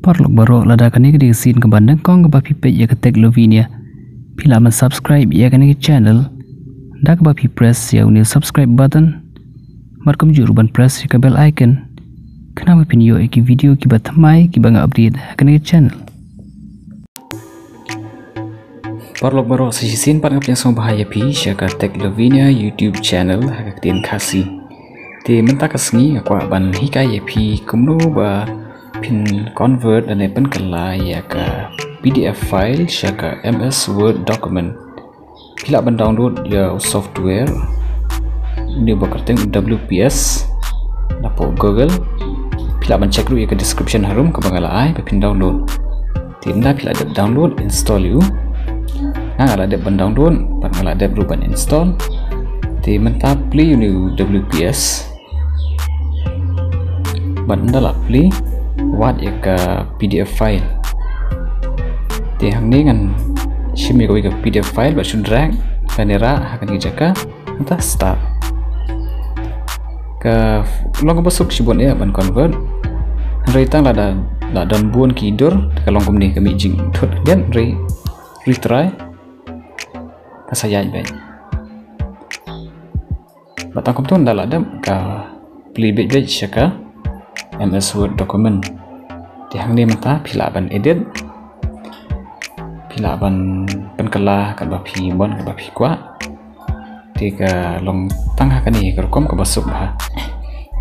Paralok baroh Lada kane ke sin ke bandeng kong ke bapi page ya ketek lovinia. Pila men subscribe ya kane ke channel. Dak bapi press ya unil subscribe button. Markom juruban press ya ke bell icon. Kenapa pinyo ki video ki batmai ki banga update kane ke channel. Paralok baroh sesisin par ngap yang song bahaya pi ya ke tek lovinia YouTube channel hak tien kasih. Te mynta ke sngi kwah ban hikai ya pi kumno ba pin convert dan Pynkylla ya ke PDF file ya ke MS Word document. Pila ban download ya software ini ba kyrteng WPS lapo Google. Pila ban check ya ke description harum ke bangala ai pin download. Tinda pila ada download install you. Ngala ada ban download bangala ada ruban install. Te mynta play you WPS. Ban ndala play wat ya ke PDF file. Te hang ni ngan shimi ko ke PDF file ba sun drag kanera akan dijaka entah start. Ke long besuk sibon ya ban convert. Rei tang lada dan buon kidur ke long ni kami jing thut dan retry kasayai baik. Batang kom tu ndala ada ka playback baik syaka MS Word document. Di hang ni mentah pila ban edit, pila ban Pynkylla kat bapi bon kat bapi kwah. Tiga long tangah kan ni rukom ke basuk bah.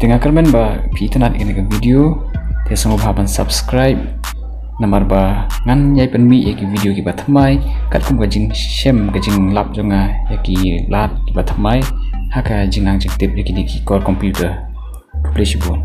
Tengah kermen ba pi tenat ini ke video. Te semua bah ban subscribe. Namar ba ngan nyai pen mi ki video ki batmai kat kum gajing shem gajing lap jonga ya ki lat batmai haka jingang jek tip ki di core computer. Play shibon.